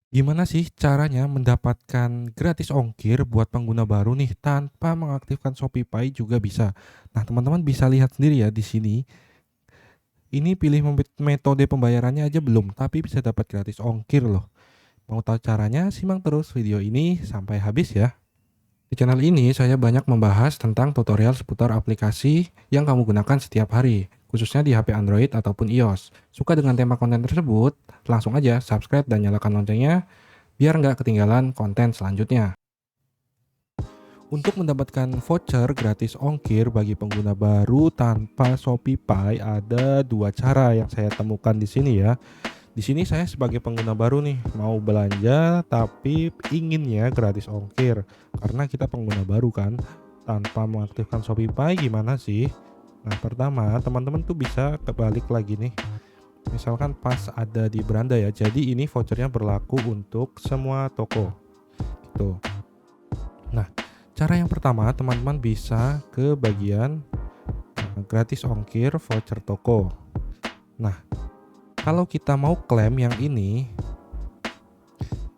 Gimana sih caranya mendapatkan gratis ongkir buat pengguna baru nih tanpa mengaktifkan Shopee juga bisa? Nah, teman-teman bisa lihat sendiri ya di sini. Ini pilih metode pembayarannya aja belum, tapi bisa dapat gratis ongkir loh. Mau tahu caranya? Simak terus video ini sampai habis ya. Di channel ini saya banyak membahas tentang tutorial seputar aplikasi yang kamu gunakan setiap hari, khususnya di HP Android ataupun iOS. Suka dengan tema konten tersebut? Langsung aja subscribe dan nyalakan loncengnya biar nggak ketinggalan konten selanjutnya. Untuk mendapatkan voucher gratis ongkir bagi pengguna baru tanpa Shopee ada dua cara yang saya temukan di sini ya. Di sini saya sebagai pengguna baru nih mau belanja tapi inginnya gratis ongkir karena kita pengguna baru kan. Tanpa mengaktifkan Shopee gimana sih? Nah, pertama teman-teman tuh bisa kebalik lagi nih. Misalkan pas ada di beranda ya. Jadi ini vouchernya berlaku untuk semua toko gitu. Nah, cara yang pertama teman-teman bisa ke bagian gratis ongkir voucher toko. Nah, kalau kita mau klaim yang ini,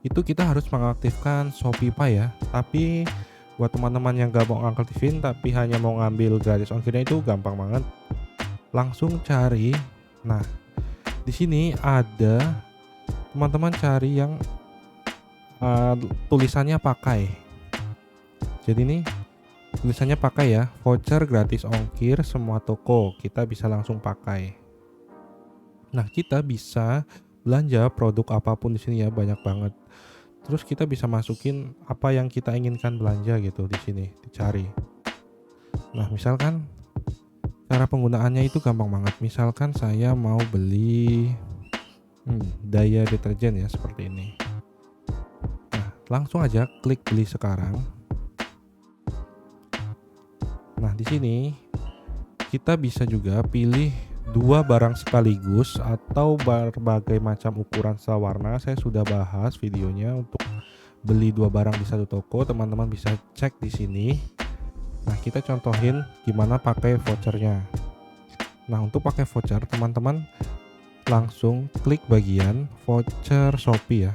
itu kita harus mengaktifkan Shopee ya. Tapi buat teman-teman yang gak mau ngaktifin tapi hanya mau ngambil gratis ongkirnya itu gampang banget. Langsung cari. Nah, di sini ada teman-teman cari yang tulisannya pakai. Jadi nih tulisannya pakai ya, voucher gratis ongkir semua toko, kita bisa langsung pakai. Nah, kita bisa belanja produk apapun di sini ya, banyak banget. Terus kita bisa masukin apa yang kita inginkan belanja gitu di sini, dicari. Nah, misalkan cara penggunaannya itu gampang banget. Misalkan saya mau beli daya deterjen ya seperti ini. Nah, langsung aja klik beli sekarang. Nah, di sini kita bisa juga pilih dua barang sekaligus atau berbagai macam ukuran sewarna. Saya sudah bahas videonya untuk beli dua barang di satu toko, teman-teman bisa cek di sini. Nah, kita contohin gimana pakai vouchernya. Nah, untuk pakai voucher, teman-teman langsung klik bagian voucher Shopee ya.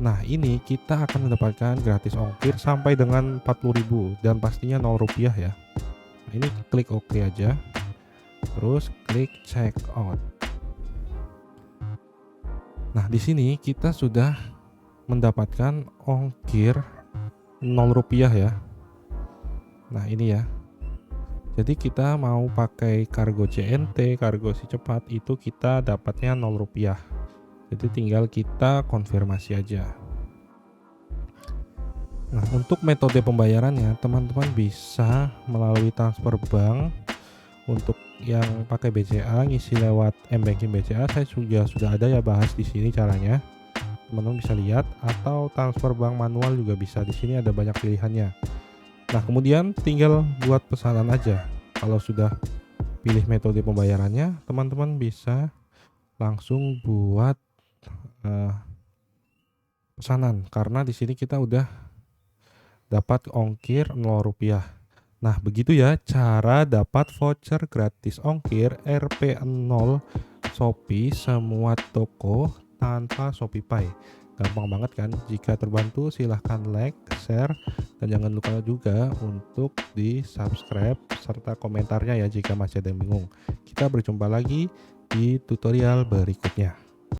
Nah, ini kita akan mendapatkan gratis ongkir sampai dengan 40.000 dan pastinya 0 rupiah ya. Nah, ini klik OK aja. Terus klik check out. Nah, di sini kita sudah mendapatkan ongkir 0 rupiah ya. Nah, ini ya. Jadi kita mau pakai kargo CNT, kargo si cepat itu kita dapatnya 0 rupiah. Jadi tinggal kita konfirmasi aja. Nah, untuk metode pembayarannya teman-teman bisa melalui transfer bank. Untuk yang pakai BCA ngisi lewat M-Banking BCA saya sudah ada ya bahas di sini caranya. Teman-teman bisa lihat atau transfer bank manual juga bisa. Di sini ada banyak pilihannya. Nah, kemudian tinggal buat pesanan aja. Kalau sudah pilih metode pembayarannya, teman-teman bisa langsung buat pesanan karena di sini kita udah dapat ongkir 0 rupiah. Nah, begitu ya cara dapat voucher gratis ongkir Rp0 Shopee semua toko tanpa Shopee. Gampang banget kan? Jika terbantu silahkan like, share, dan jangan lupa juga untuk di subscribe serta komentarnya ya jika masih ada yang bingung. Kita berjumpa lagi di tutorial berikutnya.